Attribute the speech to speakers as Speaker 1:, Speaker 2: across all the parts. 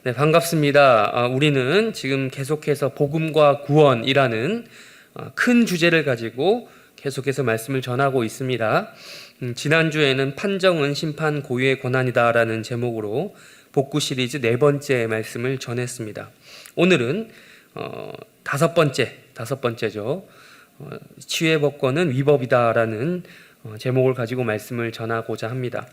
Speaker 1: 네, 반갑습니다. 우리는 지금 계속해서 복음과 구원이라는 큰 주제를 가지고 계속해서 말씀을 전하고 있습니다. 지난주에는 판정은 심판 고유의 권한이다라는 제목으로 복구 시리즈 4번째 말씀을 전했습니다. 오늘은 다섯 번째죠. 치유의 법권은 위법이다라는 제목을 가지고 말씀을 전하고자 합니다.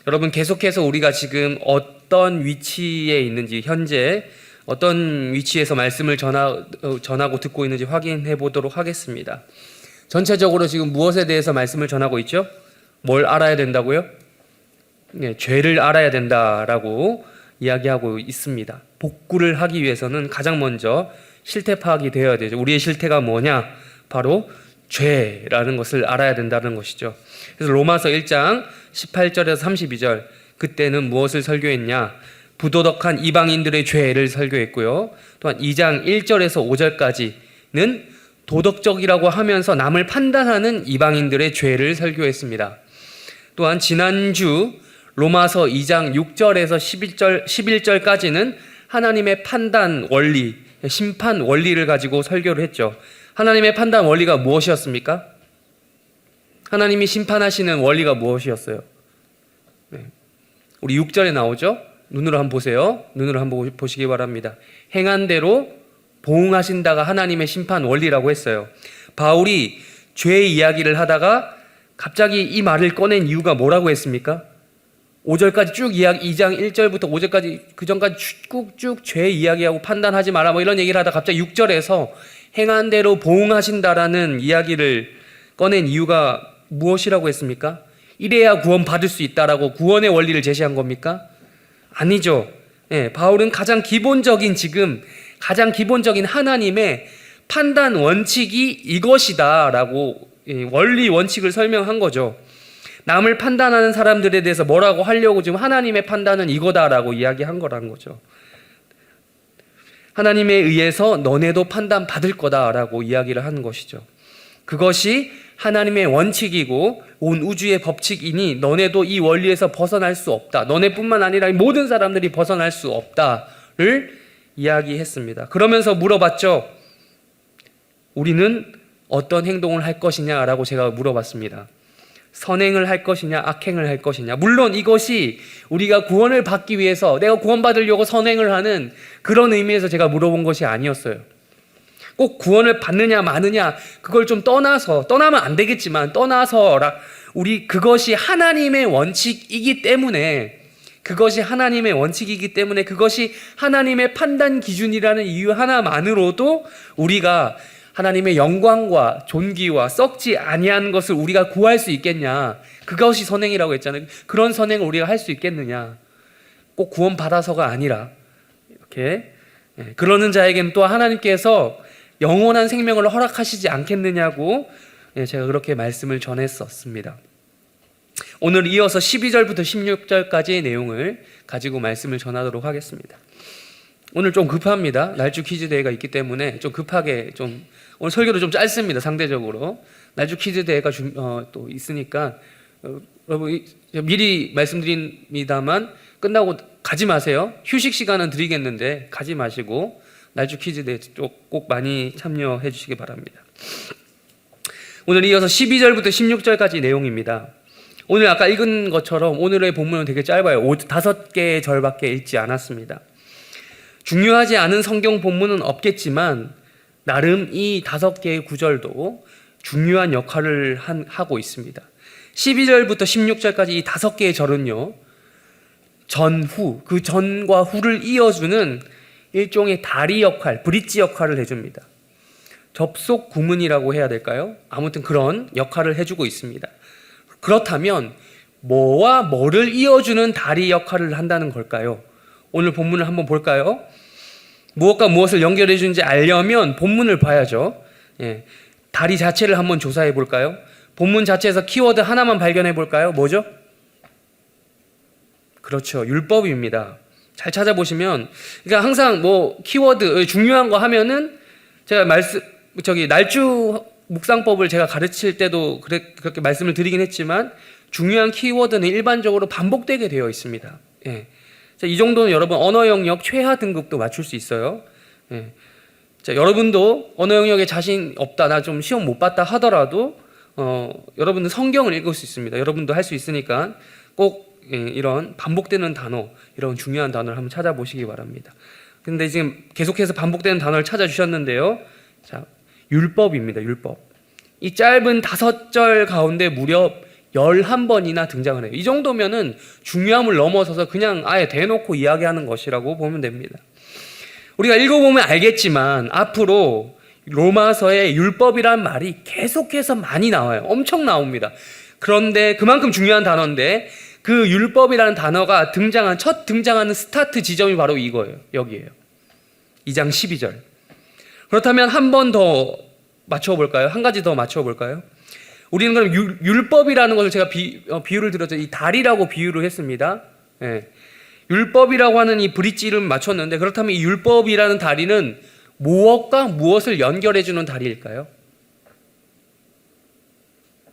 Speaker 1: 여러분, 계속해서 우리가 지금 어떤 위치에 있는지, 현재 어떤 위치에서 말씀을 전하고 듣고 있는지 확인해 보도록 하겠습니다. 전체적으로 지금 무엇에 대해서 말씀을 전하고 있죠? 뭘 알아야 된다고요? 네, 죄를 알아야 된다라고 이야기하고 있습니다. 복구를 하기 위해서는 가장 먼저 실태 파악이 되어야 되죠. 우리의 실태가 뭐냐? 바로 죄라는 것을 알아야 된다는 것이죠. 그래서 로마서 1장 18절에서 32절, 그때는 무엇을 설교했냐? 부도덕한 이방인들의 죄를 설교했고요. 또한 2장 1절에서 5절까지는 도덕적이라고 하면서 남을 판단하는 이방인들의 죄를 설교했습니다. 또한 지난주 로마서 2장 6절에서 11절까지는 하나님의 판단 원리, 심판 원리를 가지고 설교를 했죠. 하나님의 판단 원리가 무엇이었습니까? 하나님이 심판하시는 원리가 무엇이었어요? 네. 우리 6절에 나오죠? 눈으로 한번 보세요. 눈으로 한번 보시기 바랍니다. 행한 대로 보응하신다가 하나님의 심판 원리라고 했어요. 바울이 죄 이야기를 하다가 갑자기 이 말을 꺼낸 이유가 뭐라고 했습니까? 5절까지 쭉 이야기, 2장 1절부터 5절까지 그 전까지 쭉 죄 이야기하고 판단하지 마라 뭐 이런 얘기를 하다가 갑자기 6절에서 행한 대로 보응하신다라는 이야기를 꺼낸 이유가 무엇이라고 했습니까? 이래야 구원 받을 수 있다라고 구원의 원리를 제시한 겁니까? 아니죠. 예, 바울은 가장 기본적인 하나님의 판단 원칙이 이것이다라고 원리 원칙을 설명한 거죠. 남을 판단하는 사람들에 대해서 뭐라고 하려고 지금 하나님의 판단은 이거다라고 이야기한 거라는 거죠. 하나님에 의해서 너네도 판단 받을 거다라고 이야기를 하는 것이죠. 그것이 하나님의 원칙이고 온 우주의 법칙이니 너네도 이 원리에서 벗어날 수 없다. 너네뿐만 아니라 모든 사람들이 벗어날 수 없다를 이야기했습니다. 그러면서 물어봤죠. 우리는 어떤 행동을 할 것이냐라고 제가 물어봤습니다. 선행을 할 것이냐, 악행을 할 것이냐. 물론 이것이 우리가 구원을 받기 위해서 내가 구원받으려고 선행을 하는 그런 의미에서 제가 물어본 것이 아니었어요. 꼭 구원을 받느냐 마느냐 그걸 좀 떠나면 안 되겠지만 우리 그것이 하나님의 원칙이기 때문에 그것이 하나님의 판단 기준이라는 이유 하나만으로도 우리가 하나님의 영광과 존귀와 썩지 아니한 것을 우리가 구할 수 있겠냐. 그것이 선행이라고 했잖아요. 그런 선행을 우리가 할 수 있겠느냐. 꼭 구원 받아서가 아니라 이렇게 그러는 자에게는 또 하나님께서 영원한 생명을 허락하시지 않겠느냐고 제가 그렇게 말씀을 전했었습니다. 오늘 이어서 12절부터 16절까지의 내용을 가지고 말씀을 전하도록 하겠습니다. 오늘 좀 급합니다. 날주 퀴즈 대회가 있기 때문에 좀 급하게 오늘 설교도 좀 짧습니다. 상대적으로 날주 퀴즈 대회가 또 있으니까 여러분 미리 말씀드립니다만 끝나고 가지 마세요. 휴식 시간은 드리겠는데 가지 마시고 날주 퀴즈 대회 꼭 많이 참여해 주시기 바랍니다. 오늘 이어서 12절부터 16절까지 내용입니다. 오늘 아까 읽은 것처럼 오늘의 본문은 되게 짧아요. 5개의 절밖에 읽지 않았습니다. 중요하지 않은 성경 본문은 없겠지만 나름 이 5개의 구절도 중요한 역할을 하고 있습니다. 12절부터 16절까지 이 5개의 절은요, 전후, 그 전과 후를 이어주는 일종의 다리 역할, 브릿지 역할을 해줍니다. 접속 구문이라고 해야 될까요? 아무튼 그런 역할을 해주고 있습니다. 그렇다면 뭐와 뭐를 이어주는 다리 역할을 한다는 걸까요? 오늘 본문을 한번 볼까요? 무엇과 무엇을 연결해 주는지 알려면 본문을 봐야죠. 다리 자체를 한번 조사해 볼까요? 본문 자체에서 키워드 하나만 발견해 볼까요? 뭐죠? 그렇죠. 율법입니다. 잘 찾아보시면, 그러니까 항상 키워드 중요한 거 하면은 제가 날주 묵상법을 제가 가르칠 때도 그렇게 말씀을 드리긴 했지만 중요한 키워드는 일반적으로 반복되게 되어 있습니다. 자, 이 정도는 여러분 언어 영역 최하 등급도 맞출 수 있어요. 예. 자, 여러분도 언어 영역에 자신 없다, 나 좀 시험 못 봤다 하더라도 여러분은 성경을 읽을 수 있습니다. 여러분도 할 수 있으니까 꼭 이런 반복되는 단어, 이런 중요한 단어를 한번 찾아보시기 바랍니다. 근데 지금 계속해서 반복되는 단어를 찾아주셨는데요. 자, 율법입니다. 율법. 이 짧은 5절 가운데 무려 11번이나 등장을 해요. 이 정도면은 중요함을 넘어서서 그냥 아예 대놓고 이야기하는 것이라고 보면 됩니다. 우리가 읽어보면 알겠지만 앞으로 로마서에 율법이란 말이 계속해서 많이 나와요. 엄청 나옵니다. 그런데 그만큼 중요한 단어인데 그 율법이라는 단어가 첫 등장하는 스타트 지점이 바로 이거예요. 여기에요. 2장 12절. 그렇다면 한 번 더 맞춰볼까요? 한 가지 더 맞춰볼까요? 우리는 그럼 율법이라는 것을 제가 비유를 들었죠. 이 다리라고 비유를 했습니다. 예. 율법이라고 하는 이 브릿지 이름을 맞췄는데 그렇다면 이 율법이라는 다리는 무엇과 무엇을 연결해주는 다리일까요?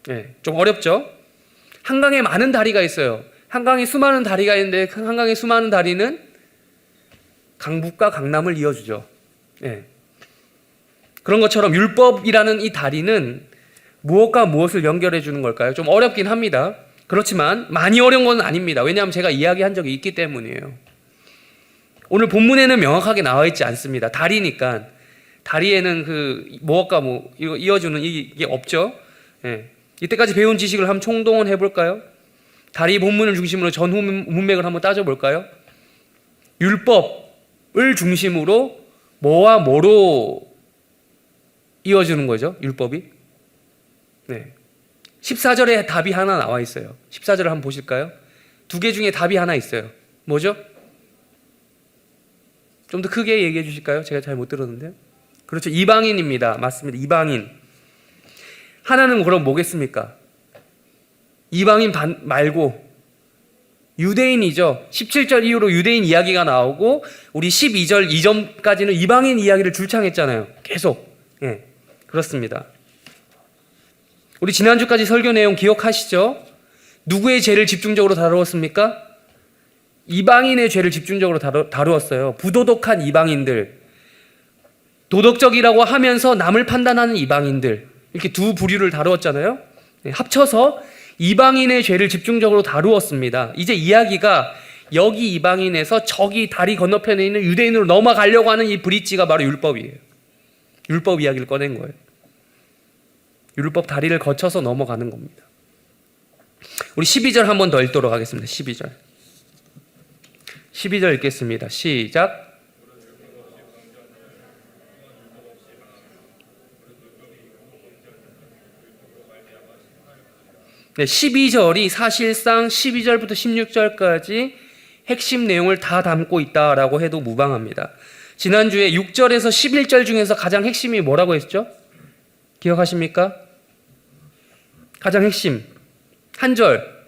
Speaker 1: 예. 좀 어렵죠? 한강에 많은 다리가 있어요. 한강에 수많은 다리가 있는데 한강의 수많은 다리는 강북과 강남을 이어주죠. 예. 그런 것처럼 율법이라는 이 다리는 무엇과 무엇을 연결해 주는 걸까요? 좀 어렵긴 합니다. 그렇지만 많이 어려운 건 아닙니다. 왜냐하면 제가 이야기한 적이 있기 때문이에요. 오늘 본문에는 명확하게 나와 있지 않습니다. 다리니까 다리에는 그 무엇과 이거 이어주는 이게 없죠. 예. 이때까지 배운 지식을 한번 총동원해 볼까요? 다리 본문을 중심으로 전 문맥을 한번 따져볼까요? 율법을 중심으로 뭐와 뭐로 이어주는 거죠? 율법이. 네. 14절에 답이 하나 나와 있어요. 14절을 한번 보실까요? 2개 중에 답이 하나 있어요. 뭐죠? 좀 더 크게 얘기해 주실까요? 제가 잘 못 들었는데요. 그렇죠. 이방인입니다. 맞습니다. 이방인. 하나는 그럼 뭐겠습니까? 이방인 말고 유대인이죠. 17절 이후로 유대인 이야기가 나오고 우리 12절 이전까지는 이방인 이야기를 줄창했잖아요. 계속. 예, 그렇습니다. 우리 지난주까지 설교 내용 기억하시죠? 누구의 죄를 집중적으로 다루었습니까? 이방인의 죄를 집중적으로 다루었어요. 부도덕한 이방인들, 도덕적이라고 하면서 남을 판단하는 이방인들, 이렇게 두 부류를 다루었잖아요. 네, 합쳐서 이방인의 죄를 집중적으로 다루었습니다. 이제 이야기가 여기 이방인에서 저기 다리 건너편에 있는 유대인으로 넘어가려고 하는 이 브릿지가 바로 율법이에요. 율법 이야기를 꺼낸 거예요. 율법 다리를 거쳐서 넘어가는 겁니다. 우리 12절 한 번 더 읽도록 하겠습니다. 12절. 12절 읽겠습니다. 시작. 네, 12절이 사실상 12절부터 16절까지 핵심 내용을 다 담고 있다라고 해도 무방합니다. 지난주에 6절에서 11절 중에서 가장 핵심이 뭐라고 했죠? 기억하십니까? 가장 핵심 한 절,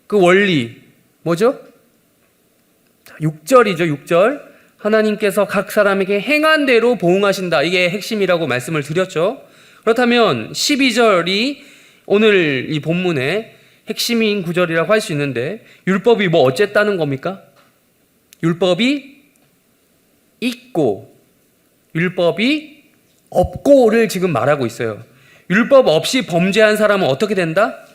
Speaker 1: 그 원리 뭐죠? 6절이죠. 6절. 하나님께서 각 사람에게 행한 대로 보응하신다. 이게 핵심이라고 말씀을 드렸죠. 그렇다면 12절이 오늘 이 본문의 핵심인 구절이라고 할 수 있는데 율법이 뭐 어쨌다는 겁니까? 율법이 있고 율법이 없고를 지금 말하고 있어요. 율법 없이 범죄한 사람은 어떻게 된다?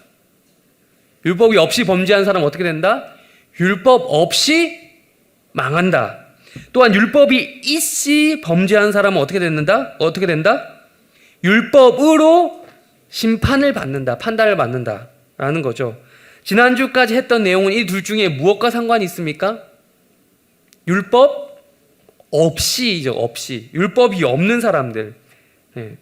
Speaker 1: 율법이 없이 범죄한 사람은 어떻게 된다? 율법 없이 망한다. 또한 율법이 있이 범죄한 사람은 어떻게 된다? 어떻게 된다? 율법으로 심판을 받는다. 판단을 받는다. 라는 거죠. 지난주까지 했던 내용은 이 둘 중에 무엇과 상관이 있습니까? 율법 없이죠. 없이. 율법이 없는 사람들. 네.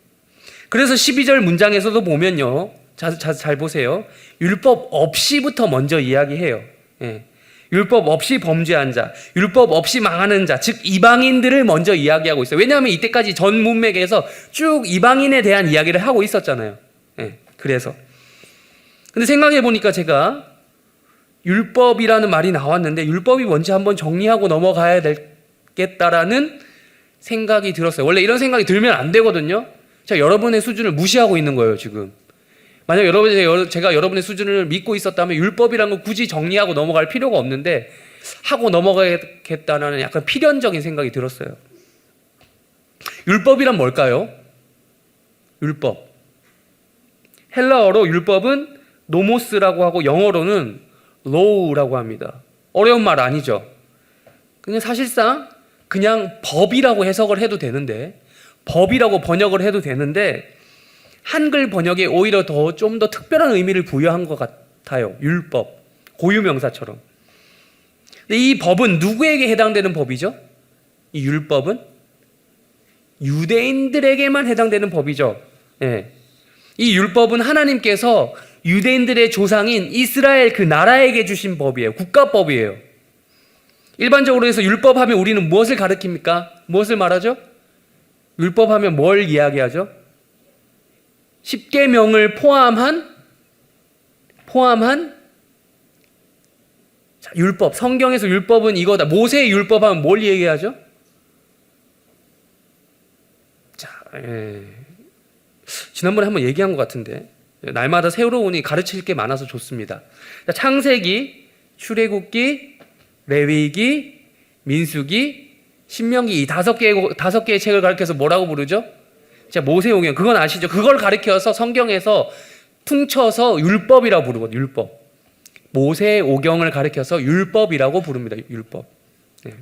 Speaker 1: 그래서 12절 문장에서도 보면요. 잘 보세요. 율법 없이부터 먼저 이야기해요. 네. 율법 없이 범죄한 자, 율법 없이 망하는 자, 즉 이방인들을 먼저 이야기하고 있어요. 왜냐하면 이때까지 전 문맥에서 쭉 이방인에 대한 이야기를 하고 있었잖아요. 네. 그래서 근데 생각해 보니까 제가 율법이라는 말이 나왔는데 율법이 뭔지 한번 정리하고 넘어가야 되겠다라는 생각이 들었어요. 원래 이런 생각이 들면 안 되거든요. 제가 여러분의 수준을 무시하고 있는 거예요, 지금. 만약 제가 여러분의 수준을 믿고 있었다면 율법이라는 거 굳이 정리하고 넘어갈 필요가 없는데 하고 넘어가겠다는 약간 필연적인 생각이 들었어요. 율법이란 뭘까요? 율법. 헬라어로 율법은 노모스라고 하고 영어로는 law라고 합니다. 어려운 말 아니죠? 그냥 사실상 그냥 법이라고 해석을 해도 되는데, 법이라고 번역을 해도 되는데, 한글 번역에 오히려 좀 더 특별한 의미를 부여한 것 같아요. 율법, 고유명사처럼. 근데 이 법은 누구에게 해당되는 법이죠? 이 율법은 유대인들에게만 해당되는 법이죠. 예. 이 율법은 하나님께서 유대인들의 조상인 이스라엘 그 나라에게 주신 법이에요. 국가법이에요. 일반적으로 해서 율법하면 우리는 무엇을 가리킵니까? 무엇을 말하죠? 율법하면 뭘 이야기하죠? 십계명을 포함한 자, 율법. 성경에서 율법은 이거다. 모세의 율법하면 뭘 얘기하죠? 자, 지난번에 한번 얘기한 것 같은데, 날마다 새로우니 가르칠 게 많아서 좋습니다. 자, 창세기, 출애굽기, 레위기, 민수기, 신명기 이 다섯 개의 책을 가리켜서 뭐라고 부르죠? 자, 모세오경. 그건 아시죠? 그걸 가리켜서 성경에서 퉁쳐서 율법이라고 부르거든요. 율법. 모세오경을 가리켜서 율법이라고 부릅니다. 율법. 네.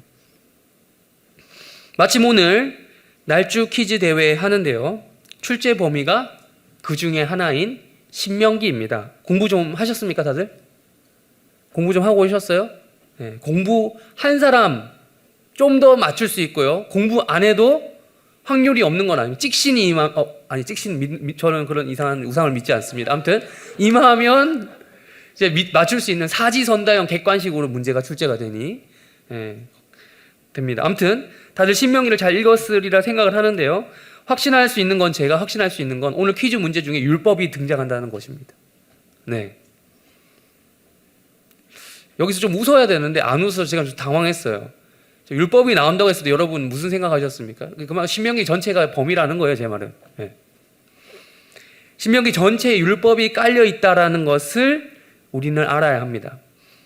Speaker 1: 마침 오늘 날주 퀴즈 대회 하는데요. 출제 범위가 그 중에 하나인 신명기입니다. 공부 좀 하셨습니까, 다들? 공부 좀 하고 오셨어요? 네. 공부한 사람 좀 더 맞출 수 있고요. 공부 안 해도 확률이 없는 건 아니에요. 찍신이 저는 그런 이상한 우상을 믿지 않습니다. 아무튼 임하면 이제 맞출 수 있는 사지선다형 객관식으로 문제가 출제가 되니 됩니다. 아무튼 다들 신명기를 잘 읽었으리라 생각을 하는데요. 확신할 수 있는 건, 제가 확신할 수 있는 건 오늘 퀴즈 문제 중에 율법이 등장한다는 것입니다. 네. 여기서 좀 웃어야 되는데 안 웃어서 제가 좀 당황했어요. 율법이 나온다고 했을 때 여러분 무슨 생각하셨습니까? 그만 신명기 전체가 범위라는 거예요, 제 말은. 네. 신명기 전체에 율법이 깔려 있다라는 것을 우리는 알아야 합니다.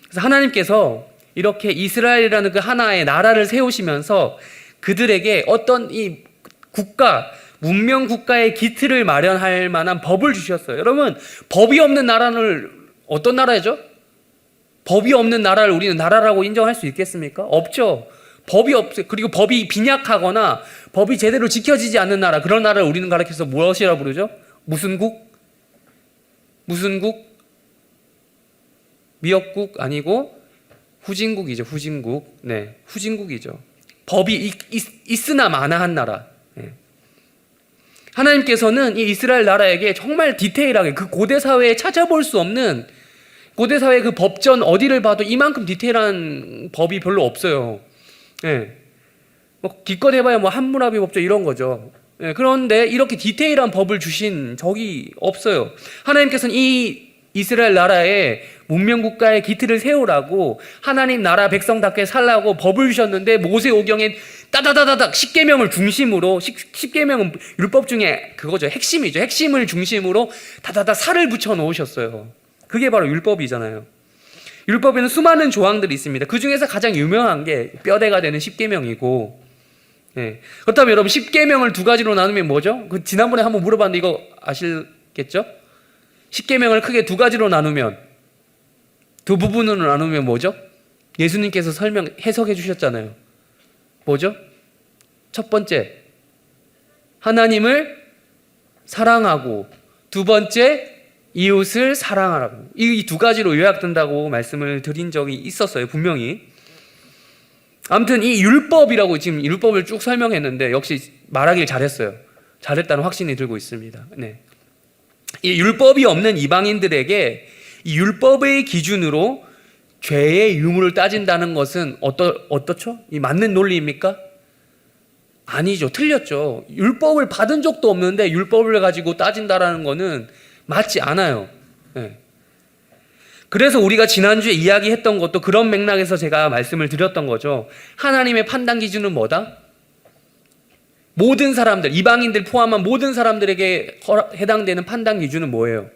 Speaker 1: 그래서 하나님께서 이렇게 이스라엘이라는 그 하나의 나라를 세우시면서 그들에게 어떤 이 국가, 문명 국가의 기틀을 마련할 만한 법을 주셨어요. 여러분, 법이 없는 나라는 어떤 나라죠? 법이 없는 나라를 우리는 나라라고 인정할 수 있겠습니까? 없죠. 법이 없어요. 그리고 법이 빈약하거나 법이 제대로 지켜지지 않는 나라, 그런 나라를 우리는 가리켜서 무엇이라고 부르죠? 무슨 국? 무슨 국? 미역국 아니고 후진국이죠. 후진국. 네, 후진국이죠. 법이 있으나 마나한 나라. 네. 하나님께서는 이 이스라엘 나라에게 정말 디테일하게 그 고대 사회에 찾아볼 수 없는, 고대 사회 그 법전 어디를 봐도 이만큼 디테일한 법이 별로 없어요. 예. 뭐 기껏 해봐야 뭐 함무라비 법전 이런 거죠. 예. 그런데 이렇게 디테일한 법을 주신 적이 없어요. 하나님께서는 이 이스라엘 나라에 문명국가의 기틀을 세우라고, 하나님 나라 백성답게 살라고 법을 주셨는데 모세오경에 따다다다닥 십계명을 중심으로, 십계명은 율법 중에 그거죠. 핵심이죠. 핵심을 중심으로 다다다 살을 붙여 놓으셨어요. 그게 바로 율법이잖아요. 율법에는 수많은 조항들이 있습니다. 그 중에서 가장 유명한 게 뼈대가 되는 십계명이고, 네. 그렇다면 여러분, 십계명을 두 가지로 나누면 뭐죠? 그 지난번에 한번 물어봤는데 이거 아시겠죠? 십계명을 크게 두 가지로 나누면, 두 부분으로 나누면 뭐죠? 예수님께서 해석해 주셨잖아요. 뭐죠? 첫 번째, 하나님을 사랑하고, 두 번째, 이웃을 사랑하라고. 이 두 가지로 요약된다고 말씀을 드린 적이 있었어요, 분명히. 아무튼 이 율법이라고, 지금 율법을 쭉 설명했는데 역시 말하길 잘했어요. 잘했다는 확신이 들고 있습니다. 네. 이 율법이 없는 이방인들에게 이 율법의 기준으로 죄의 유무를 따진다는 것은 어떻죠? 이 맞는 논리입니까? 아니죠. 틀렸죠. 율법을 받은 적도 없는데 율법을 가지고 따진다라는 것은 맞지 않아요. 네. 그래서 우리가 지난주에 이야기했던 것도 그런 맥락에서 제가 말씀을 드렸던 거죠. 하나님의 판단 기준은 뭐다? 모든 사람들, 이방인들 포함한 모든 사람들에게 해당되는 판단 기준은 뭐예요?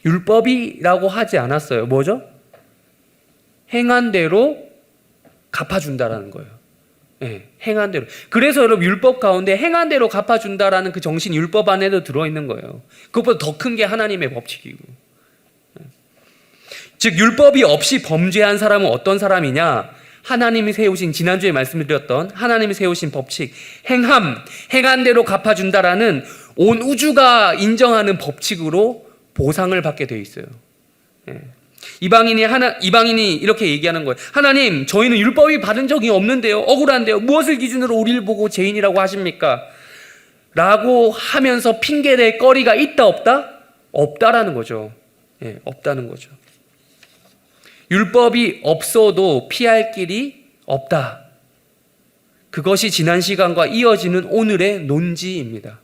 Speaker 1: 율법이라고 하지 않았어요. 뭐죠? 행한 대로 갚아준다라는 거예요. 예, 행한 대로. 그래서 여러분 율법 가운데 행한 대로 갚아준다라는 그 정신이 율법 안에도 들어있는 거예요. 그것보다 더 큰 게 하나님의 법칙이고. 즉 율법이 없이 범죄한 사람은 어떤 사람이냐? 하나님이 세우신, 지난주에 말씀드렸던 하나님이 세우신 법칙, 행한 대로 갚아준다라는 온 우주가 인정하는 법칙으로 보상을 받게 돼 있어요. 예. 이방인이 이렇게 얘기하는 거예요. 하나님, 저희는 율법이 받은 적이 없는데요. 억울한데요. 무엇을 기준으로 우리를 보고 죄인이라고 하십니까? 라고 하면서 핑계댈 거리가 있다 없다? 없다라는 거죠. 예, 없다는 거죠. 율법이 없어도 피할 길이 없다. 그것이 지난 시간과 이어지는 오늘의 논지입니다.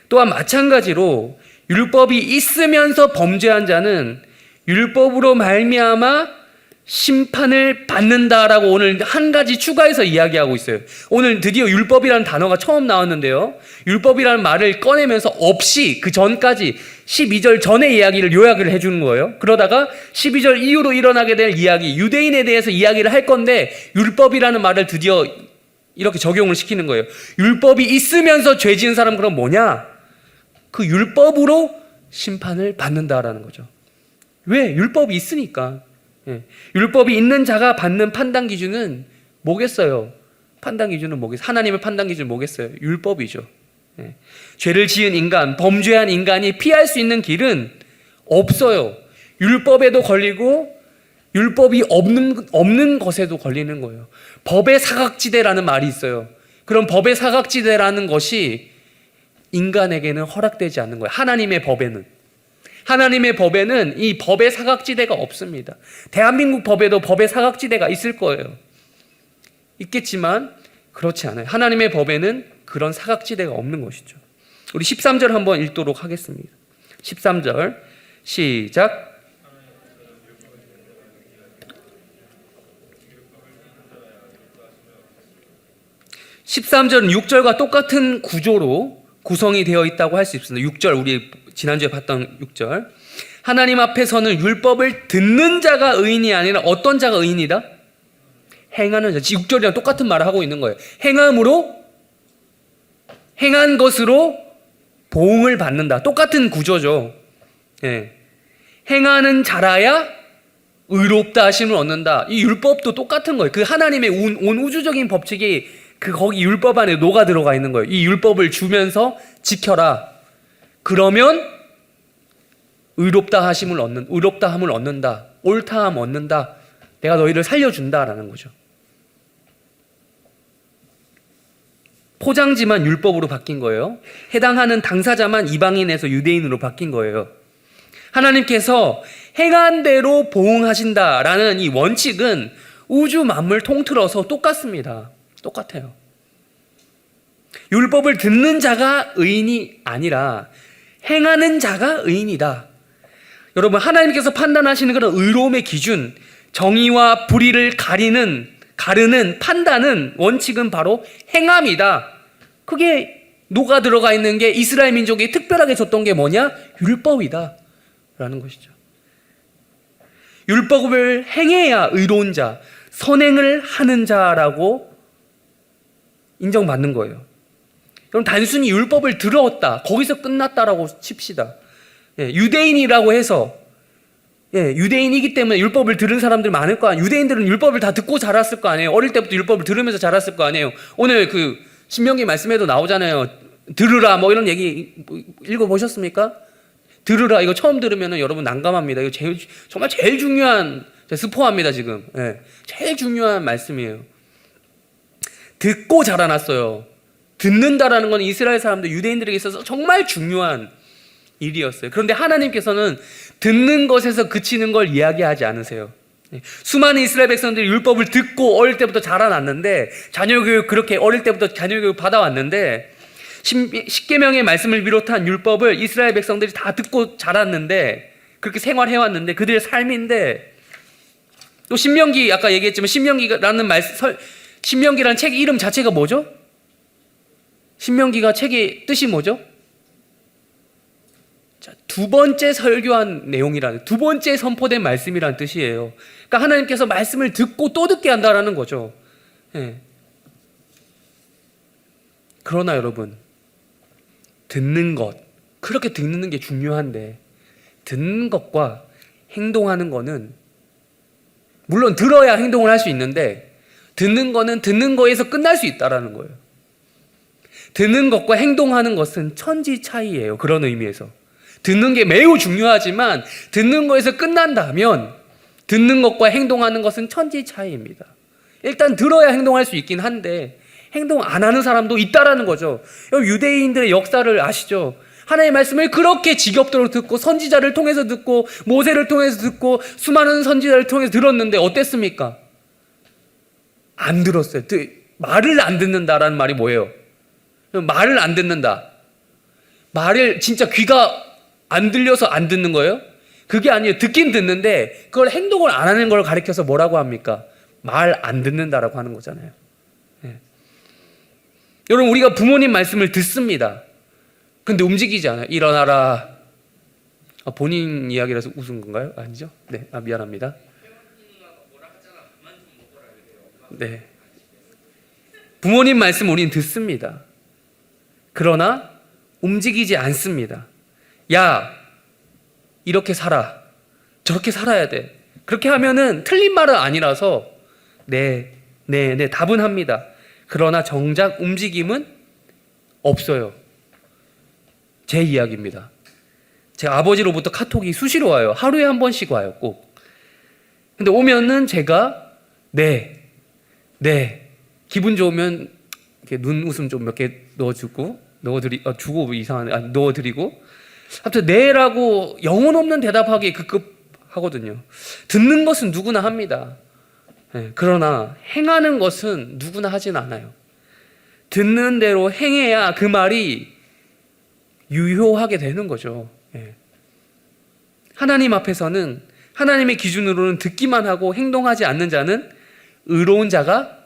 Speaker 1: 또한 마찬가지로 율법이 있으면서 범죄한 자는 율법으로 말미암아 심판을 받는다라고 오늘 한 가지 추가해서 이야기하고 있어요. 오늘 드디어 율법이라는 단어가 처음 나왔는데요. 율법이라는 말을 꺼내면서 없이 그 전까지 12절 전의 이야기를 요약을 해주는 거예요. 그러다가 12절 이후로 일어나게 될 이야기, 유대인에 대해서 이야기를 할 건데 율법이라는 말을 드디어 이렇게 적용을 시키는 거예요. 율법이 있으면서 죄 지은 사람 그럼 뭐냐? 그 율법으로 심판을 받는다라는 거죠. 왜? 율법이 있으니까. 예. 율법이 있는 자가 받는 판단 기준은 뭐겠어요? 판단 기준은 뭐겠어요? 하나님의 판단 기준은 뭐겠어요? 율법이죠. 예. 죄를 지은 인간, 범죄한 인간이 피할 수 있는 길은 없어요. 율법에도 걸리고 율법이 없는 것에도 걸리는 거예요. 법의 사각지대라는 말이 있어요. 그럼 법의 사각지대라는 것이 인간에게는 허락되지 않는 거예요. 하나님의 법에는 이 법의 사각지대가 없습니다. 대한민국 법에도 법의 사각지대가 있을 거예요. 있겠지만 그렇지 않아요. 하나님의 법에는 그런 사각지대가 없는 것이죠. 우리 13절 한번 읽도록 하겠습니다. 13절 시작. 13절은 6절과 똑같은 구조로 구성이 되어 있다고 할 수 있습니다. 6절, 우리 지난주에 봤던 6절. 하나님 앞에서는 율법을 듣는 자가 의인이 아니라 어떤 자가 의인이다? 행하는 자. 6절이랑 똑같은 말을 하고 있는 거예요. 행한 것으로 보응을 받는다. 똑같은 구조죠. 예. 행하는 자라야 의롭다 하심을 얻는다. 이 율법도 똑같은 거예요. 그 하나님의 온 우주적인 법칙이 거기 율법 안에 녹아 들어가 있는 거예요. 이 율법을 주면서 지켜라. 그러면 의롭다함을 얻는다. 옳다함 얻는다. 내가 너희를 살려준다라는 거죠. 포장지만 율법으로 바뀐 거예요. 해당하는 당사자만 이방인에서 유대인으로 바뀐 거예요. 하나님께서 행한 대로 보응하신다라는 이 원칙은 우주 만물 통틀어서 똑같습니다. 똑같아요. 율법을 듣는 자가 의인이 아니라 행하는 자가 의인이다. 여러분, 하나님께서 판단하시는 그런 의로움의 기준, 정의와 불의를 가르는 판단은, 원칙은 바로 행함이다. 그게 녹아 들어가 있는 게 이스라엘 민족이 특별하게 줬던 게 뭐냐? 율법이다 라는 것이죠. 율법을 행해야 의로운 자, 선행을 하는 자라고 인정받는 거예요. 그럼 단순히 율법을 들었다, 거기서 끝났다라고 칩시다. 예, 유대인이라고 해서, 유대인이기 때문에 율법을 들은 사람들 많을 거 아니에요. 유대인들은 율법을 다 듣고 자랐을 거 아니에요. 어릴 때부터 율법을 들으면서 자랐을 거 아니에요. 오늘 그 신명기 말씀에도 나오잖아요. 들으라 뭐 이런 얘기 읽어보셨습니까? 들으라, 이거 처음 들으면 여러분 난감합니다. 이거 정말 제일 중요한, 스포합니다 지금. 제일 중요한 말씀이에요. 듣고 자라났어요. 듣는다라는 건 이스라엘 사람들, 유대인들에게 있어서 정말 중요한 일이었어요. 그런데 하나님께서는 듣는 것에서 그치는 걸 이야기하지 않으세요. 수많은 이스라엘 백성들이 율법을 듣고 어릴 때부터 자라났는데, 자녀교육 그렇게 어릴 때부터 자녀교육 받아왔는데, 십계명의 말씀을 비롯한 율법을 이스라엘 백성들이 다 듣고 자랐는데, 그렇게 생활해왔는데, 그들의 삶인데, 또 신명기, 아까 얘기했지만 신명기라는 책 이름 자체가 뭐죠? 신명기가 책의 뜻이 뭐죠? 두 번째 설교한 내용이라는, 두 번째 선포된 말씀이라는 뜻이에요. 그러니까 하나님께서 말씀을 듣고 또 듣게 한다라는 거죠. 예. 그러나 여러분, 듣는 것, 그렇게 듣는 게 중요한데 듣는 것과 행동하는 거는, 물론 들어야 행동을 할 수 있는데 듣는 거는 듣는 거에서 끝날 수 있다라는 거예요. 듣는 것과 행동하는 것은 천지 차이예요. 그런 의미에서 듣는 게 매우 중요하지만 듣는 거에서 끝난다면 듣는 것과 행동하는 것은 천지 차이입니다. 일단 들어야 행동할 수 있긴 한데 행동 안 하는 사람도 있다라는 거죠. 유대인들의 역사를 아시죠? 하나님의 말씀을 그렇게 지겹도록 듣고 선지자를 통해서 듣고 모세를 통해서 듣고 수많은 선지자를 통해서 들었는데 어땠습니까? 안 들었어요. 말을 안 듣는다라는 말이 뭐예요? 말을 안 듣는다. 말을 진짜 귀가 안 들려서 안 듣는 거예요? 그게 아니에요. 듣긴 듣는데 그걸 행동을 안 하는 걸 가리켜서 뭐라고 합니까? 말 안 듣는다라고 하는 거잖아요. 네. 여러분, 우리가 부모님 말씀을 듣습니다. 근데 움직이지 않아요. 일어나라. 본인 이야기라서 웃은 건가요? 아니죠? 네, 미안합니다. 네. 부모님 말씀 우리는 듣습니다. 그러나 움직이지 않습니다. 야, 이렇게 살아. 저렇게 살아야 돼. 그렇게 하면은 틀린 말은 아니라서 네, 답은 합니다. 그러나 정작 움직임은 없어요. 제 이야기입니다. 제 아버지로부터 카톡이 수시로 와요. 하루에 한 번씩 와요, 꼭. 근데 오면은 제가 네, 기분 좋으면 이렇게 눈웃음 좀 몇 개 넣어주고, 넣어드리고, 하여튼 네라고 영혼 없는 대답하기 급급하거든요. 듣는 것은 누구나 합니다. 네, 그러나 행하는 것은 누구나 하진 않아요. 듣는 대로 행해야 그 말이 유효하게 되는 거죠. 네. 하나님 앞에서는, 하나님의 기준으로는 듣기만 하고 행동하지 않는 자는 의로운 자가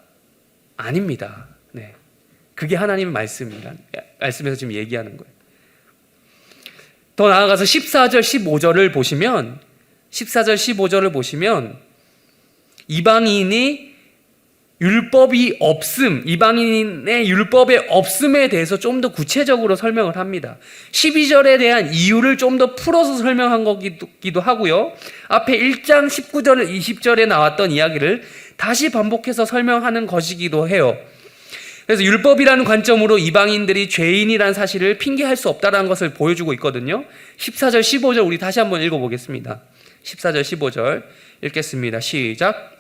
Speaker 1: 아닙니다. 네. 그게 하나님의 말씀에서 지금 얘기하는 거예요. 더 나아가서 14절, 15절을 보시면, 14절, 15절을 보시면 이방인의 율법의 없음에 대해서 좀 더 구체적으로 설명을 합니다. 12절에 대한 이유를 좀 더 풀어서 설명한 거기도 하고요. 앞에 1장 19절, 20절에 나왔던 이야기를 다시 반복해서 설명하는 것이기도 해요. 그래서 율법이라는 관점으로 이방인들이 죄인이라는 사실을 핑계할 수 없다는 것을 보여주고 있거든요. 14절, 15절 우리 다시 한번 읽어보겠습니다. 14절, 15절 읽겠습니다. 시작.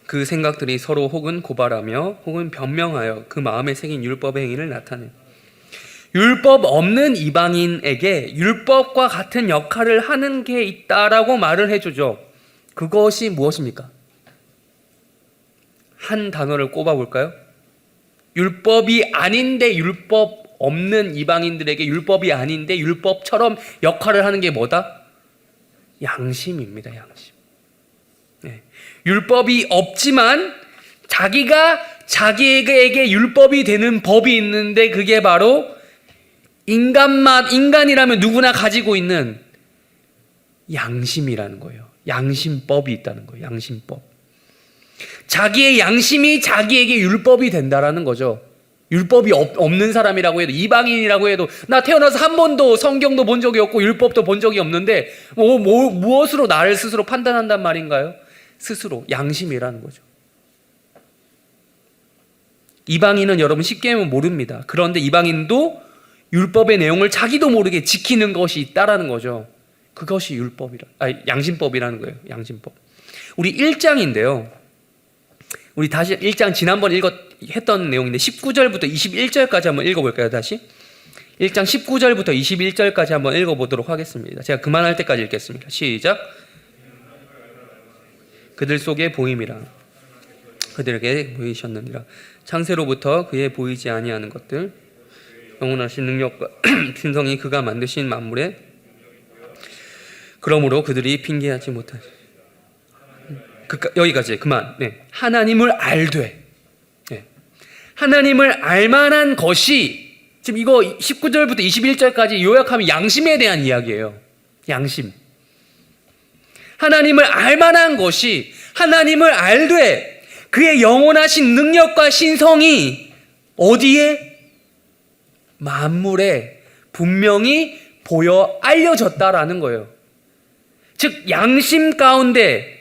Speaker 1: 그 생각들이 서로 혹은 고발하며 혹은 변명하여 그 마음에 새긴 율법의 행위를 나타내. 율법 없는 이방인에게 율법과 같은 역할을 하는 게 있다라고 말을 해주죠. 그것이 무엇입니까? 한 단어를 꼽아볼까요? 율법이 아닌데, 율법 없는 이방인들에게 율법이 아닌데 율법처럼 역할을 하는 게 뭐다? 양심입니다. 양심. 네. 율법이 없지만 자기에게 율법이 되는 법이 있는데 그게 바로 인간이라면 누구나 가지고 있는 양심이라는 거예요. 양심법이 있다는 거예요. 양심법. 자기의 양심이 자기에게 율법이 된다라는 거죠. 율법이 없는 사람이라고 해도, 이방인이라고 해도, 나 태어나서 한 번도 성경도 본 적이 없고 율법도 본 적이 없는데 무엇으로 나를 스스로 판단한단 말인가요? 스스로 양심이라는 거죠. 이방인은 여러분 쉽게 하면 모릅니다. 그런데 이방인도 율법의 내용을 자기도 모르게 지키는 것이 있다라는 거죠. 그것이 양심법이라는 거예요. 양심법. 우리 1장인데요. 우리 다시 1장 지난번 했던 내용인데 19절부터 21절까지 한번 읽어볼까요? 다시 1장 19절부터 21절까지 한번 읽어보도록 하겠습니다. 제가 그만할 때까지 읽겠습니다. 시작. 그들 속에 보임이라 그들에게 보이셨느니라. 창세로부터 그에 보이지 아니하는 것들, 영원하신 능력과 신성이 그가 만드신 만물에, 그러므로 그들이 핑계하지 못하지. 여기까지 그만. 네. 하나님을 알되. 네. 하나님을 알만한 것이 지금 이거 19절부터 21절까지 요약하면 양심에 대한 이야기예요. 양심. 하나님을 알만한 것이 하나님을 알되 그의 영원하신 능력과 신성이 어디에? 만물에 분명히 보여 알려졌다라는 거예요. 즉 양심 가운데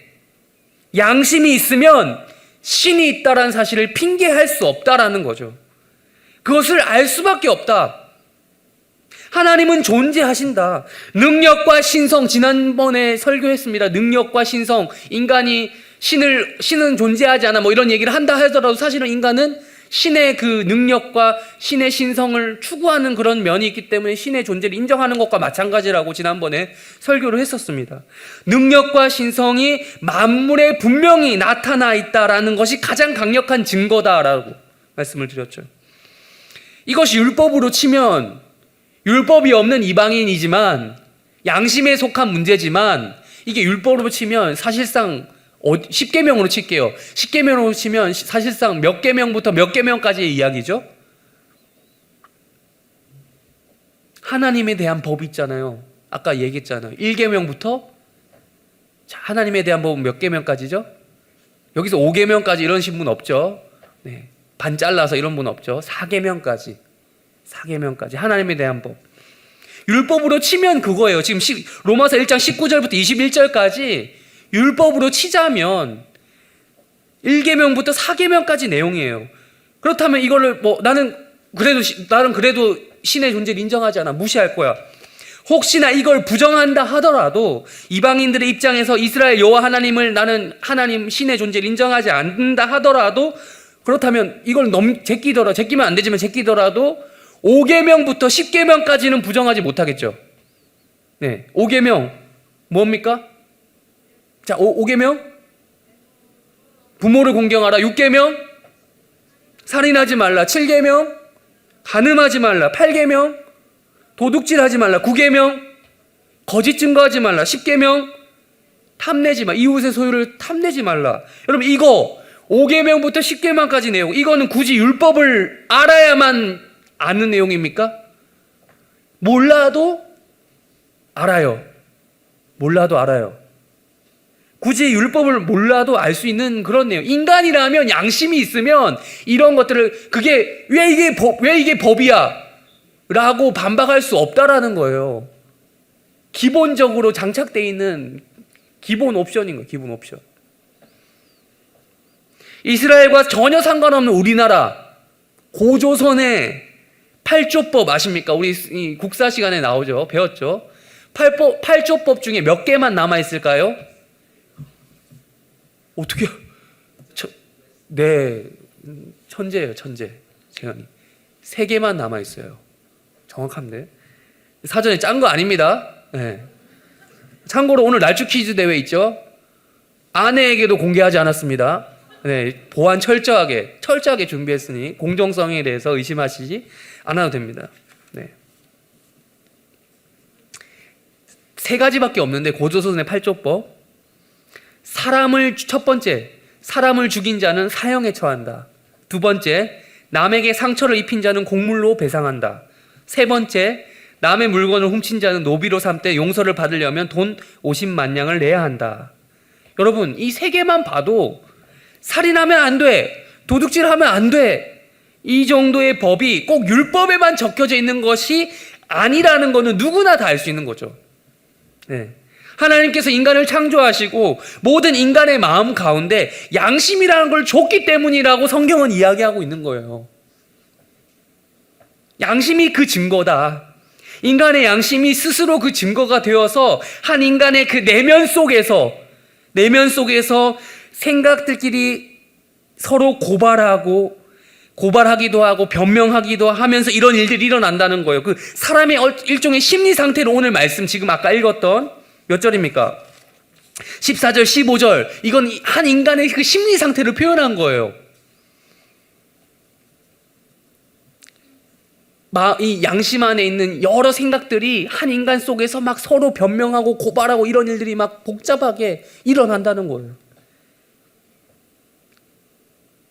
Speaker 1: 양심이 있으면 신이 있다라는 사실을 핑계할 수 없다라는 거죠. 그것을 알 수밖에 없다. 하나님은 존재하신다. 능력과 신성, 지난번에 설교했습니다. 능력과 신성, 인간이 신은 존재하지 않아 뭐 이런 얘기를 한다 하더라도 사실은 인간은 신의 그 능력과 신의 신성을 추구하는 그런 면이 있기 때문에 신의 존재를 인정하는 것과 마찬가지라고 지난번에 설교를 했었습니다. 능력과 신성이 만물에 분명히 나타나 있다라는 것이 가장 강력한 증거다라고 말씀을 드렸죠. 이것이 율법으로 치면 율법이 없는 이방인이지만 양심에 속한 문제지만 이게 율법으로 치면 사실상 10계명으로 칠게요. 10계명으로 치면 사실상 몇 계명부터 몇 계명까지의 이야기죠. 하나님에 대한 법이 있잖아요. 아까 얘기했잖아요. 1계명부터 하나님에 대한 법은 몇 계명까지죠? 여기서 5계명까지 이런 분 없죠. 네. 반 잘라서 이런 분 없죠. 4계명까지 하나님에 대한 법. 율법으로 치면 그거예요. 지금 로마서 1장 19절부터 21절까지 율법으로 치자면 1계명부터 4계명까지 내용이에요. 그렇다면 이거를 나는 그래도 신의 존재를 인정하지 않아. 무시할 거야. 혹시나 이걸 부정한다 하더라도 이방인들의 입장에서 이스라엘 여호와 하나님을 나는 하나님 신의 존재를 인정하지 않는다 하더라도 그렇다면 이걸 제끼면 안 되지만 제끼더라도 5계명부터 10계명까지는 부정하지 못하겠죠. 네, 5계명 뭡니까? 자, 5계명 부모를 공경하라. 6계명 살인하지 말라. 7계명 간음하지 말라. 8계명 도둑질하지 말라. 9계명 거짓 증거하지 말라. 10계명 탐내지 마. 이웃의 소유를 탐내지 말라. 여러분 이거 5계명부터 10계명까지 내용, 이거는 굳이 율법을 알아야만 아는 내용입니까? 몰라도 알아요. 굳이 율법을 몰라도 알 수 있는 그런 내용. 인간이라면 양심이 있으면 이런 것들을 그게 왜 이게 법이야? 라고 반박할 수 없다라는 거예요. 기본적으로 장착되어 있는 기본 옵션인 거예요. 기본 옵션. 이스라엘과 전혀 상관없는 우리나라 고조선의 8조법 아십니까? 우리 이 국사 시간에 나오죠. 배웠죠. 8조법 중에 몇 개만 남아있을까요? 어떻게? 네, 천재예요, 천재. 재현이 3개만 남아있어요. 정확한데 사전에 짠 거 아닙니다. 네. 참고로 오늘 날조 퀴즈 대회 있죠? 아내에게도 공개하지 않았습니다. 네, 보안 철저하게 준비했으니 공정성에 대해서 의심하시지 않아도 됩니다. 네. 3가지밖에 없는데 고조선의 8조법. 첫 번째, 사람을 죽인 자는 사형에 처한다. 2번째, 남에게 상처를 입힌 자는 곡물로 배상한다. 3번째, 남의 물건을 훔친 자는 노비로 삼되 용서를 받으려면 돈 50만 냥을 내야 한다. 여러분, 이 3개만 봐도 살인하면 안 돼, 도둑질하면 안 돼, 이 정도의 법이 꼭 율법에만 적혀져 있는 것이 아니라는 것은 누구나 다 알 수 있는 거죠. 네. 하나님께서 인간을 창조하시고 모든 인간의 마음 가운데 양심이라는 걸 줬기 때문이라고 성경은 이야기하고 있는 거예요. 양심이 그 증거다. 인간의 양심이 스스로 그 증거가 되어서 한 인간의 그 내면 속에서 생각들끼리 서로 고발하기도 하고 변명하기도 하면서 이런 일들이 일어난다는 거예요. 그 사람의 일종의 심리 상태로 오늘 말씀 지금 아까 읽었던 몇 절입니까? 14절, 15절. 이건 한 인간의 그 심리 상태를 표현한 거예요. 이 양심 안에 있는 여러 생각들이 한 인간 속에서 막 서로 변명하고 고발하고 이런 일들이 막 복잡하게 일어난다는 거예요.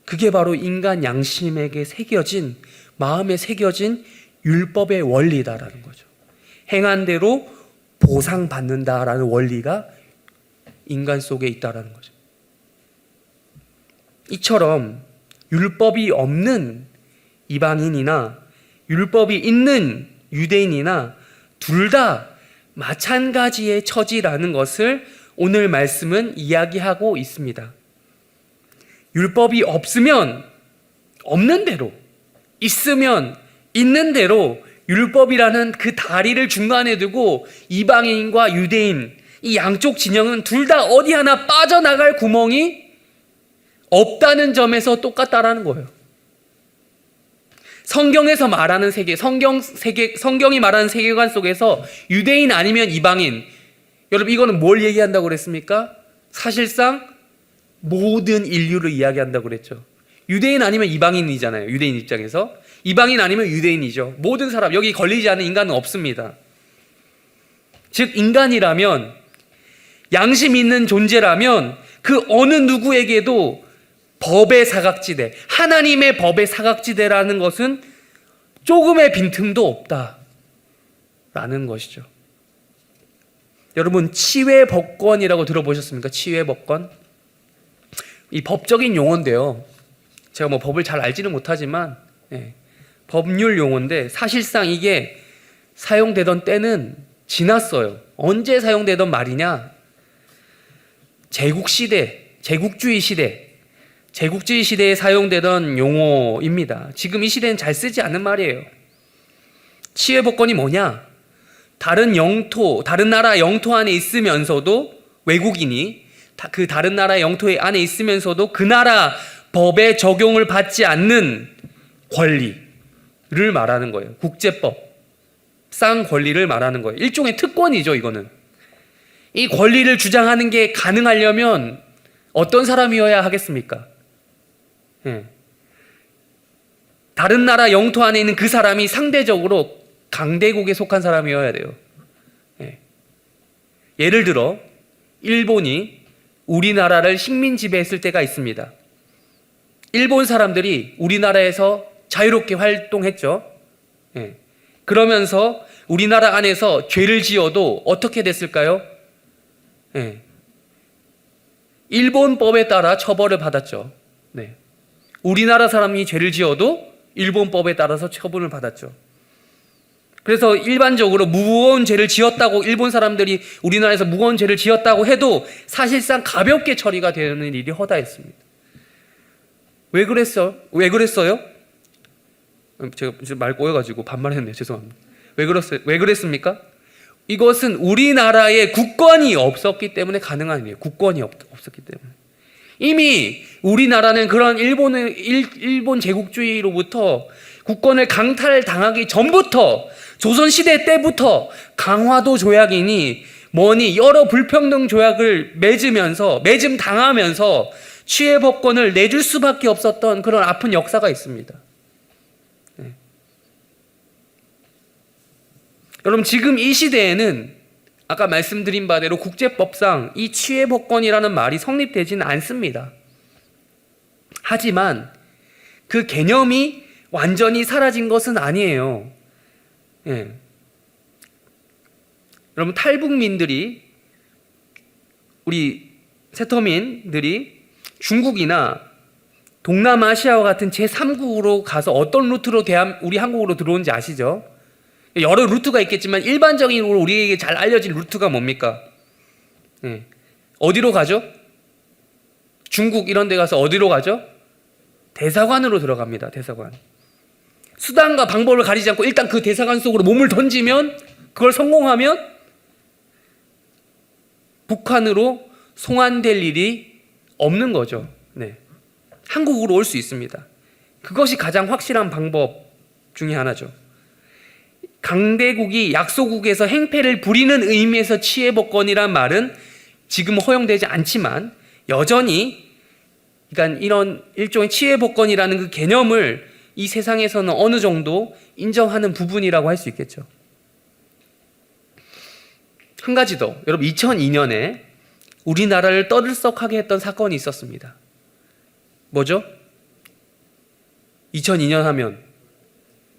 Speaker 1: 그게 바로 인간 양심에게 새겨진, 마음에 새겨진 율법의 원리다라는 거죠. 행한 대로 보상받는다라는 원리가 인간 속에 있다라는 거죠. 이처럼 율법이 없는 이방인이나 율법이 있는 유대인이나 둘 다 마찬가지의 처지라는 것을 오늘 말씀은 이야기하고 있습니다. 율법이 없으면 없는 대로, 있으면 있는 대로 율법이라는 그 다리를 중간에 두고 이방인과 유대인, 이 양쪽 진영은 둘 다 어디 하나 빠져나갈 구멍이 없다는 점에서 똑같다라는 거예요. 성경에서 말하는 성경이 말하는 세계관 속에서 유대인 아니면 이방인, 여러분 이거는 뭘 얘기한다고 그랬습니까? 사실상 모든 인류를 이야기한다고 그랬죠. 유대인 아니면 이방인이잖아요. 유대인 입장에서. 이방인 아니면 유대인이죠. 모든 사람, 여기 걸리지 않은 인간은 없습니다. 즉 인간이라면, 양심 있는 존재라면 그 어느 누구에게도 법의 사각지대, 하나님의 법의 사각지대라는 것은 조금의 빈틈도 없다라는 것이죠. 여러분, 치외법권이라고 들어보셨습니까? 치외법권? 이 법적인 용어인데요. 제가 뭐 법을 잘 알지는 못하지만 법률 용어인데 사실상 이게 사용되던 때는 지났어요. 언제 사용되던 말이냐? 제국시대, 제국주의 시대에 사용되던 용어입니다. 지금 이 시대는 잘 쓰지 않는 말이에요. 치외법권이 뭐냐? 다른 나라 영토 안에 있으면서도 외국인이 그 다른 나라 영토 안에 있으면서도 그 나라 법의 적용을 받지 않는 권리를 말하는 거예요. 국제법상 권리를 말하는 거예요. 일종의 특권이죠, 이거는. 이 권리를 주장하는 게 가능하려면 어떤 사람이어야 하겠습니까? 다른 나라 영토 안에 있는 그 사람이 상대적으로 강대국에 속한 사람이어야 돼요. 예를 들어 일본이 우리나라를 식민 지배했을 때가 있습니다. 일본 사람들이 우리나라에서 자유롭게 활동했죠. 그러면서 우리나라 안에서 죄를 지어도 어떻게 됐을까요? 일본법에 따라 처벌을 받았죠. 우리나라 사람이 죄를 지어도 일본법에 따라서 처분을 받았죠. 그래서 일반적으로 무거운 죄를 지었다고 일본 사람들이 우리나라에서 무거운 죄를 지었다고 해도 사실상 가볍게 처리가 되는 일이 허다했습니다. 왜 그랬어요? 제가 말 꼬여가지고 반말했네요. 죄송합니다. 왜 그랬습니까? 이것은 우리나라에 국권이 없었기 때문에 가능한 일이에요. 국권이 없었기 때문에. 이미 우리나라는 그런 일본 제국주의로부터 국권을 강탈당하기 전부터, 조선시대 때부터 강화도 조약이니 뭐니 여러 불평등 조약을 맺음 당하면서 치외법권을 내줄 수밖에 없었던 그런 아픈 역사가 있습니다. 여러분, 지금 이 시대에는 아까 말씀드린 바대로 국제법상 이 치외법권이라는 말이 성립되지는 않습니다. 하지만 그 개념이 완전히 사라진 것은 아니에요. 여러분, 탈북민들이, 우리 세터민들이 중국이나 동남아시아와 같은 제3국으로 가서 어떤 루트로 우리 한국으로 들어온지 아시죠? 여러 루트가 있겠지만 일반적인 우리에게 잘 알려진 루트가 뭡니까? 어디로 가죠? 중국 이런 데 가서 어디로 가죠? 대사관으로 들어갑니다. 대사관. 수단과 방법을 가리지 않고 일단 그 대사관 속으로 몸을 던지면, 그걸 성공하면 북한으로 송환될 일이 없는 거죠. 한국으로 올 수 있습니다. 그것이 가장 확실한 방법 중에 하나죠. 강대국이 약소국에서 행패를 부리는 의미에서 치외법권이란 말은 지금 허용되지 않지만 여전히, 그러니까 이런 일종의 치외법권이라는 그 개념을 이 세상에서는 어느 정도 인정하는 부분이라고 할 수 있겠죠. 한 가지 더, 여러분, 2002년에 우리나라를 떠들썩하게 했던 사건이 있었습니다. 뭐죠? 2002년 하면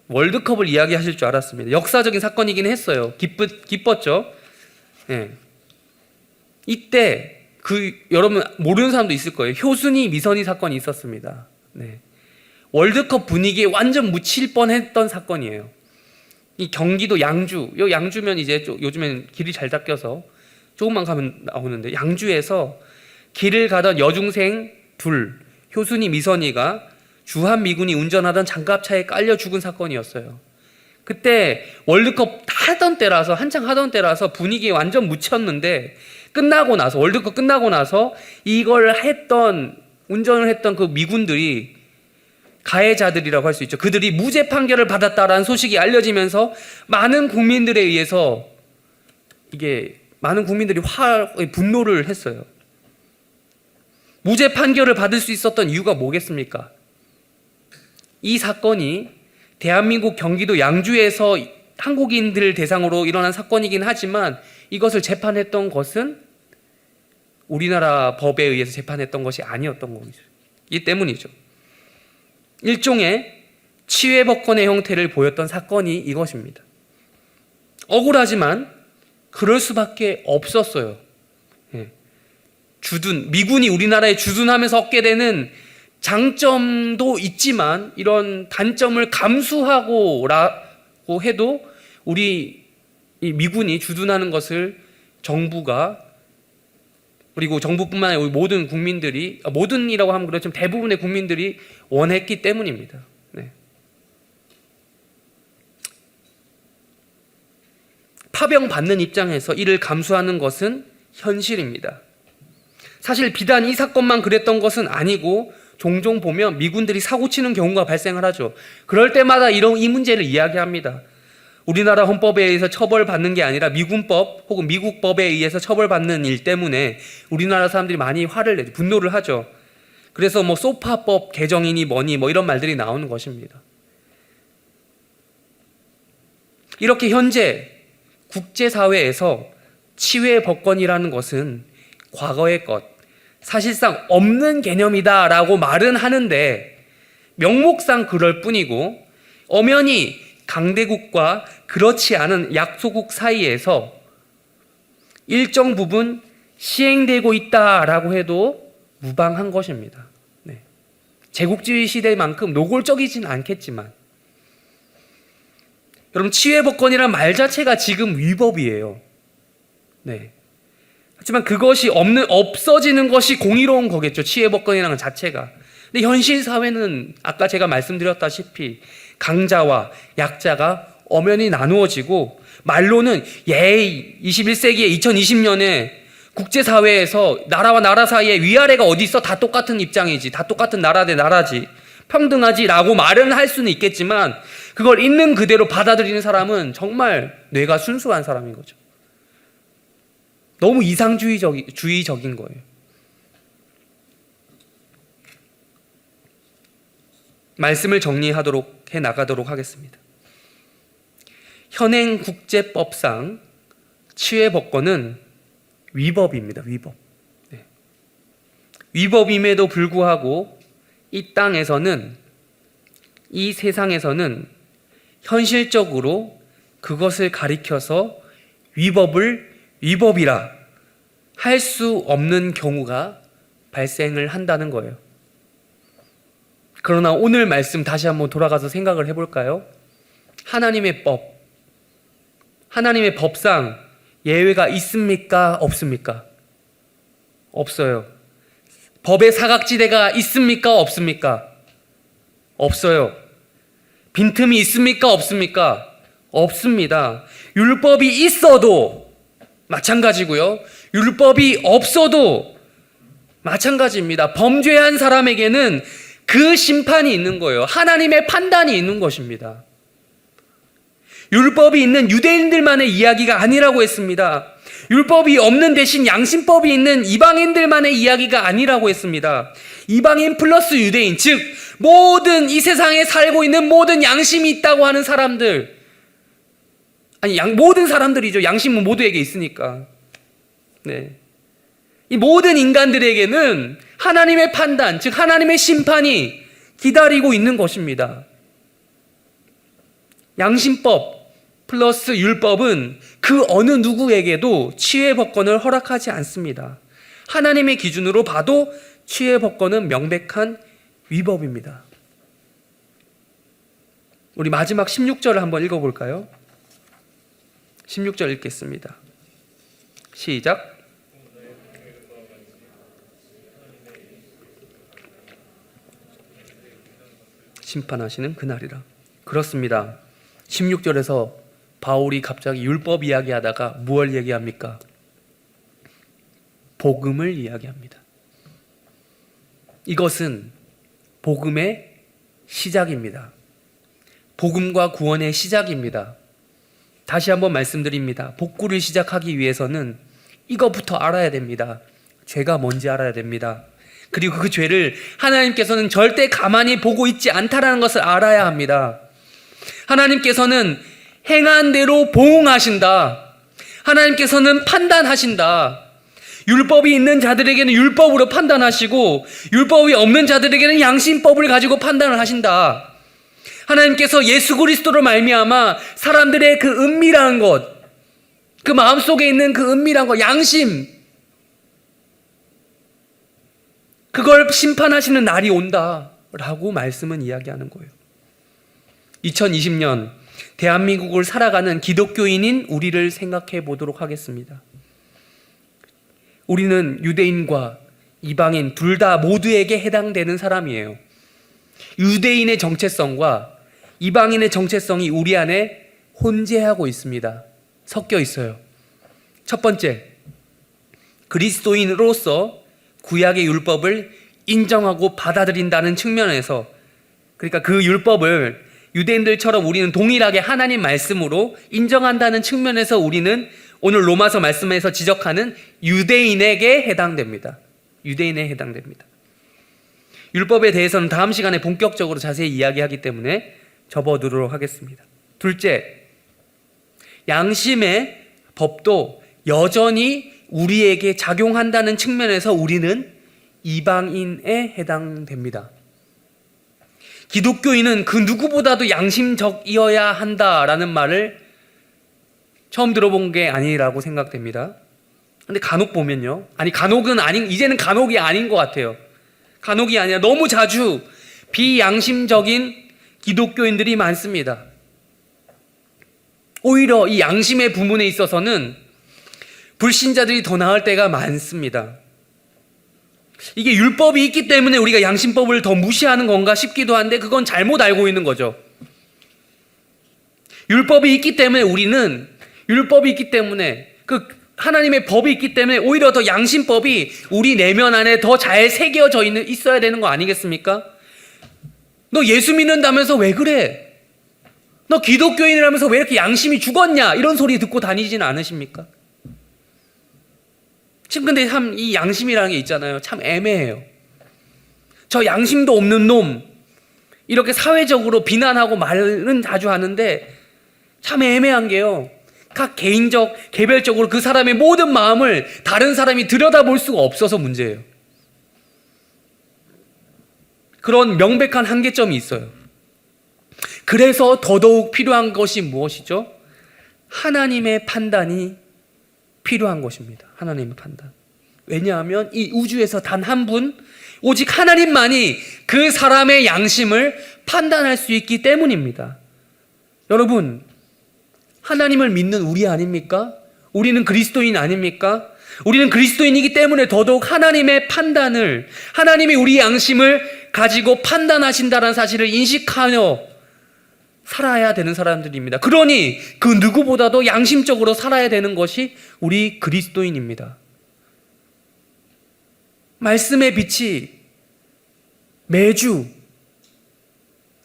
Speaker 1: 월드컵을 이야기하실 줄 알았습니다. 역사적인 사건이긴 했어요. 기뻤죠. 예. 이때 여러분 모르는 사람도 있을 거예요. 효순이 미선희 사건이 있었습니다. 네. 월드컵 분위기에 완전 묻힐 뻔했던 사건이에요. 이 경기도 양주, 양주면 이제 요즘엔 길이 잘 닦여서 조금만 가면 나오는데, 양주에서 길을 가던 여중생 둘, 효순이 미선희가 주한 미군이 운전하던 장갑차에 깔려 죽은 사건이었어요. 그때 월드컵 한창 하던 때라서 분위기에 완전 묻혔는데, 월드컵 끝나고 나서 이걸 운전을 했던 그 미군들이 가해자들이라고 할 수 있죠. 그들이 무죄 판결을 받았다라는 소식이 알려지면서 많은 국민들이 분노를 했어요. 무죄 판결을 받을 수 있었던 이유가 뭐겠습니까? 이 사건이 대한민국 경기도 양주에서 한국인들 대상으로 일어난 사건이긴 하지만, 이것을 재판했던 것은 우리나라 법에 의해서 재판했던 것이 아니었던 거죠. 이 때문이죠. 일종의 치외법권의 형태를 보였던 사건이 이것입니다. 억울하지만 그럴 수밖에 없었어요. 미군이 우리나라에 주둔하면서 얻게 되는 장점도 있지만, 이런 단점을 감수하고라고 해도 이 미군이 주둔하는 것을 정부가, 그리고 정부뿐만 아니라 우리 모든 국민들이, 모든이라고 하면 그렇지만 대부분의 국민들이 원했기 때문입니다. 네. 파병받는 입장에서 이를 감수하는 것은 현실입니다. 사실 비단 이 사건만 그랬던 것은 아니고, 종종 보면 미군들이 사고치는 경우가 발생을 하죠. 그럴 때마다 이 문제를 이야기합니다. 우리나라 헌법에 의해서 처벌받는 게 아니라 미군법 혹은 미국법에 의해서 처벌받는 일 때문에 우리나라 사람들이 많이 분노를 하죠. 그래서 소파법 개정이니 뭐니 이런 말들이 나오는 것입니다. 이렇게 현재 국제사회에서 치외법권이라는 것은 과거의 것, 사실상 없는 개념이다라고 말은 하는데, 명목상 그럴 뿐이고 엄연히 강대국과 그렇지 않은 약소국 사이에서 일정 부분 시행되고 있다라고 해도 무방한 것입니다. 네. 제국주의 시대만큼 노골적이진 않겠지만, 여러분, 치외법권이란 말 자체가 지금 위법이에요. 네. 하지만 그것이 없어지는 것이 공의로운 거겠죠. 치외법권이라는 자체가. 근데 현실 사회는 아까 제가 말씀드렸다시피 강자와 약자가 엄연히 나누어지고, 말로는 21세기에 2020년에 국제사회에서 나라와 나라 사이에 위아래가 어디 있어? 다 똑같은 입장이지, 다 똑같은 나라 대 나라지, 평등하지 라고 말은 할 수는 있겠지만, 그걸 있는 그대로 받아들이는 사람은 정말 뇌가 순수한 사람인 거죠. 너무 이상주의적인 거예요. 말씀을 나가도록 하겠습니다. 현행 국제법상 치외법권은 위법입니다. 위법. 네. 위법임에도 불구하고 이 땅에서는, 이 세상에서는 현실적으로 그것을 가리켜서 위법이라 할 수 없는 경우가 발생을 한다는 거예요. 그러나 오늘 말씀 다시 한번 돌아가서 생각을 해볼까요? 하나님의 법상 예외가 있습니까? 없습니까? 없어요. 법의 사각지대가 있습니까? 없습니까? 없어요. 빈틈이 있습니까? 없습니까? 없습니다. 율법이 있어도 마찬가지고요. 율법이 없어도 마찬가지입니다. 범죄한 사람에게는 그 심판이 있는 거예요. 하나님의 판단이 있는 것입니다. 율법이 있는 유대인들만의 이야기가 아니라고 했습니다. 율법이 없는 대신 양심법이 있는 이방인들만의 이야기가 아니라고 했습니다. 이방인 플러스 유대인, 즉 모든 이 세상에 살고 있는 모든 양심이 있다고 하는 사람들, 모든 사람들이죠. 양심은 모두에게 있으니까. 네. 이 모든 인간들에게는 하나님의 판단, 즉 하나님의 심판이 기다리고 있는 것입니다. 양심법 플러스 율법은 그 어느 누구에게도 치유의 법권을 허락하지 않습니다. 하나님의 기준으로 봐도 치유의 법권은 명백한 위법입니다. 우리 마지막 16절을 한번 읽어볼까요? 16절 읽겠습니다. 시작. 심판하시는 그날이라. 그렇습니다. 16절에서 바울이 갑자기 율법 이야기하다가 무엇을 얘기합니까? 복음을 이야기합니다. 이것은 복음의 시작입니다. 복음과 구원의 시작입니다. 다시 한번 말씀드립니다. 복구를 시작하기 위해서는 이것부터 알아야 됩니다. 죄가 뭔지 알아야 됩니다. 그리고 그 죄를 하나님께서는 절대 가만히 보고 있지 않다라는 것을 알아야 합니다. 하나님께서는 행한 대로 보응하신다. 하나님께서는 판단하신다. 율법이 있는 자들에게는 율법으로 판단하시고 율법이 없는 자들에게는 양심법을 가지고 판단을 하신다. 하나님께서 예수 그리스도로 말미암아 사람들의 그 은밀한 것, 그 마음속에 있는 그 은밀한 것, 양심, 그걸 심판하시는 날이 온다라고 말씀은 이야기하는 거예요. 2020년 대한민국을 살아가는 기독교인인 우리를 생각해 보도록 하겠습니다. 우리는 유대인과 이방인 둘 다 모두에게 해당되는 사람이에요. 유대인의 정체성과 이방인의 정체성이 우리 안에 혼재하고 있습니다. 섞여 있어요. 첫 번째, 그리스도인으로서 구약의 율법을 인정하고 받아들인다는 측면에서, 그러니까 그 율법을 유대인들처럼 우리는 동일하게 하나님 말씀으로 인정한다는 측면에서 우리는 오늘 로마서 말씀에서 지적하는 유대인에게 해당됩니다. 유대인에 해당됩니다. 율법에 대해서는 다음 시간에 본격적으로 자세히 이야기하기 때문에 접어두도록 하겠습니다. 둘째, 양심의 법도 여전히 우리에게 작용한다는 측면에서 우리는 이방인에 해당됩니다. 기독교인은 그 누구보다도 양심적이어야 한다라는 말을 처음 들어본 게 아니라고 생각됩니다. 근데 간혹 보면요. 이제는 간혹이 아닌 것 같아요. 간혹이 아니라 너무 자주 비양심적인 기독교인들이 많습니다. 오히려 이 양심의 부분에 있어서는 불신자들이 더 나을 때가 많습니다. 이게 율법이 있기 때문에 우리가 양심법을 더 무시하는 건가 싶기도 한데 그건 잘못 알고 있는 거죠. 율법이 있기 때문에 그 하나님의 법이 있기 때문에 오히려 더 양심법이 우리 내면 안에 더 잘 새겨져 있어야 되는 거 아니겠습니까? 너 예수 믿는다면서 왜 그래? 너 기독교인이라면서 왜 이렇게 양심이 죽었냐? 이런 소리 듣고 다니지는 않으십니까? 지금 근데 참 이 양심이라는 게 있잖아요. 참 애매해요. 저 양심도 없는 놈, 이렇게 사회적으로 비난하고 말은 자주 하는데 참 애매한 게요. 각 개별적으로 그 사람의 모든 마음을 다른 사람이 들여다볼 수가 없어서 문제예요. 그런 명백한 한계점이 있어요. 그래서 더더욱 필요한 것이 무엇이죠? 하나님의 판단이 필요한 것입니다. 하나님의 판단. 왜냐하면 이 우주에서 단 한 분, 오직 하나님만이 그 사람의 양심을 판단할 수 있기 때문입니다. 여러분, 하나님을 믿는 우리 아닙니까? 우리는 그리스도인 아닙니까? 우리는 그리스도인이기 때문에 더더욱 하나님의 판단을, 하나님이 우리 양심을 가지고 판단하신다는 사실을 인식하며 살아야 되는 사람들입니다. 그러니 그 누구보다도 양심적으로 살아야 되는 것이 우리 그리스도인입니다. 말씀의 빛이 매주,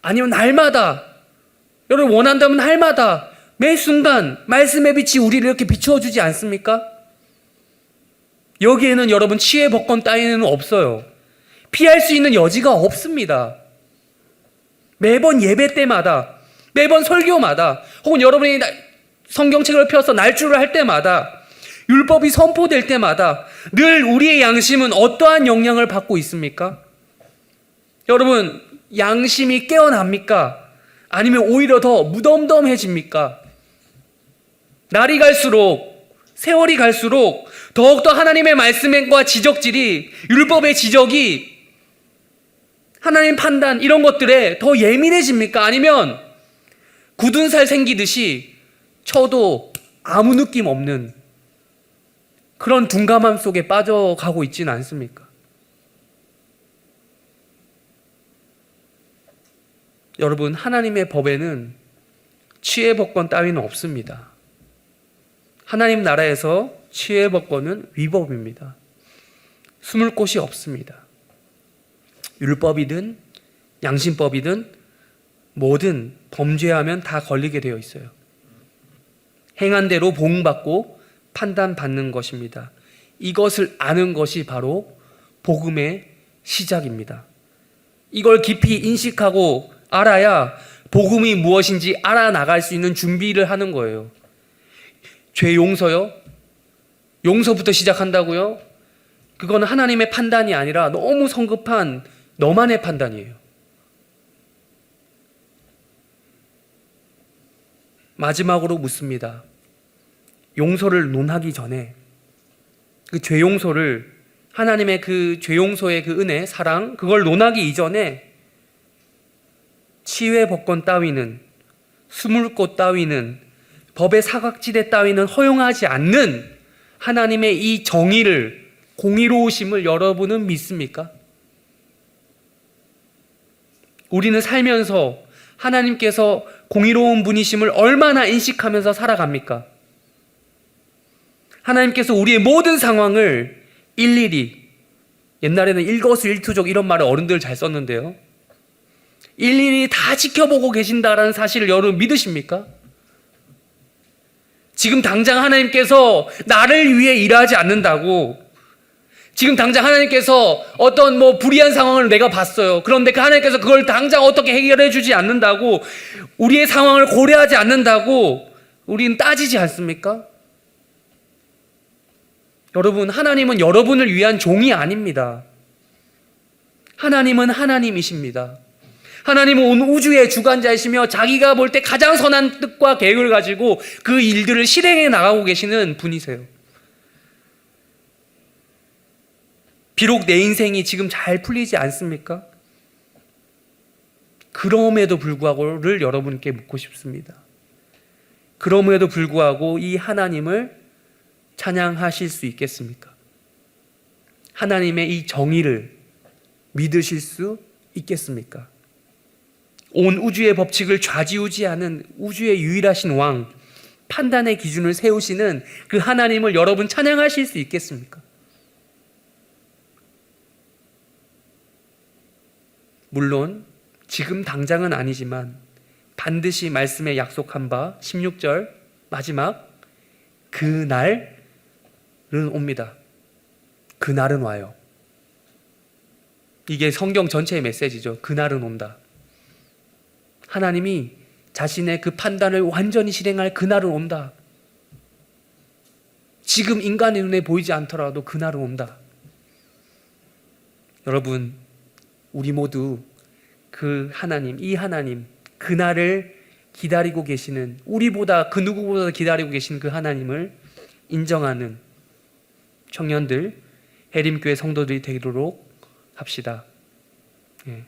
Speaker 1: 아니면 날마다, 여러분 원한다면 날마다, 매 순간 말씀의 빛이 우리를 이렇게 비추어주지 않습니까? 여기에는 여러분 치유의 법권 따위는 없어요. 피할 수 있는 여지가 없습니다. 매번 예배 때마다, 매번 설교마다, 혹은 여러분이 성경책을 펴서 날주를 할 때마다, 율법이 선포될 때마다 늘 우리의 양심은 어떠한 영향을 받고 있습니까? 여러분, 양심이 깨어납니까? 아니면 오히려 더 무덤덤해집니까? 날이 갈수록, 세월이 갈수록 더욱더 하나님의 말씀과 지적질이, 율법의 지적이, 하나님 판단 이런 것들에 더 예민해집니까? 아니면 굳은 살 생기듯이 쳐도 아무 느낌 없는 그런 둔감함 속에 빠져가고 있지는 않습니까? 여러분, 하나님의 법에는 치외법권 따위는 없습니다. 하나님 나라에서 치외법권은 위법입니다. 숨을 곳이 없습니다. 율법이든 양심법이든 뭐든 범죄하면 다 걸리게 되어 있어요. 행한 대로 보응받고 판단받는 것입니다. 이것을 아는 것이 바로 복음의 시작입니다. 이걸 깊이 인식하고 알아야 복음이 무엇인지 알아나갈 수 있는 준비를 하는 거예요. 죄 용서요? 용서부터 시작한다고요? 그건 하나님의 판단이 아니라 너무 성급한 너만의 판단이에요. 마지막으로 묻습니다. 용서를 논하기 전에 그 죄 용서를, 하나님의 그 죄 용서의 그 은혜, 사랑, 그걸 논하기 이전에 치외법권 따위는, 숨을 곳 따위는, 법의 사각지대 따위는 허용하지 않는 하나님의 이 정의를, 공의로우심을 여러분은 믿습니까? 우리는 살면서 하나님께서 공의로운 분이심을 얼마나 인식하면서 살아갑니까? 하나님께서 우리의 모든 상황을 일일이, 옛날에는 일거수일투족 이런 말을 어른들 잘 썼는데요, 일일이 다 지켜보고 계신다라는 사실을 여러분 믿으십니까? 지금 당장 하나님께서 나를 위해 일하지 않는다고, 지금 당장 하나님께서 어떤 불이한 상황을 내가 봤어요. 그런데 그 하나님께서 그걸 당장 어떻게 해결해 주지 않는다고, 우리의 상황을 고려하지 않는다고 우리는 따지지 않습니까? 여러분, 하나님은 여러분을 위한 종이 아닙니다. 하나님은 하나님이십니다. 하나님은 온 우주의 주관자이시며 자기가 볼 때 가장 선한 뜻과 계획을 가지고 그 일들을 실행해 나가고 계시는 분이세요. 비록 내 인생이 지금 잘 풀리지 않습니까? 그럼에도 불구하고를 여러분께 묻고 싶습니다. 그럼에도 불구하고 이 하나님을 찬양하실 수 있겠습니까? 하나님의 이 정의를 믿으실 수 있겠습니까? 온 우주의 법칙을 좌지우지하는 우주의 유일하신 왕, 판단의 기준을 세우시는 그 하나님을 여러분 찬양하실 수 있겠습니까? 물론 지금 당장은 아니지만 반드시 말씀에 약속한 바 16절 마지막, 그날은 옵니다. 그날은 와요. 이게 성경 전체의 메시지죠. 그날은 온다. 하나님이 자신의 그 판단을 완전히 실행할 그날은 온다. 지금 인간의 눈에 보이지 않더라도 그날은 온다. 여러분, 우리 모두 그 하나님, 이 하나님, 그날을 기다리고 계시는, 우리보다 그 누구보다 기다리고 계신 그 하나님을 인정하는 청년들, 해림교회 성도들이 되도록 합시다. 예.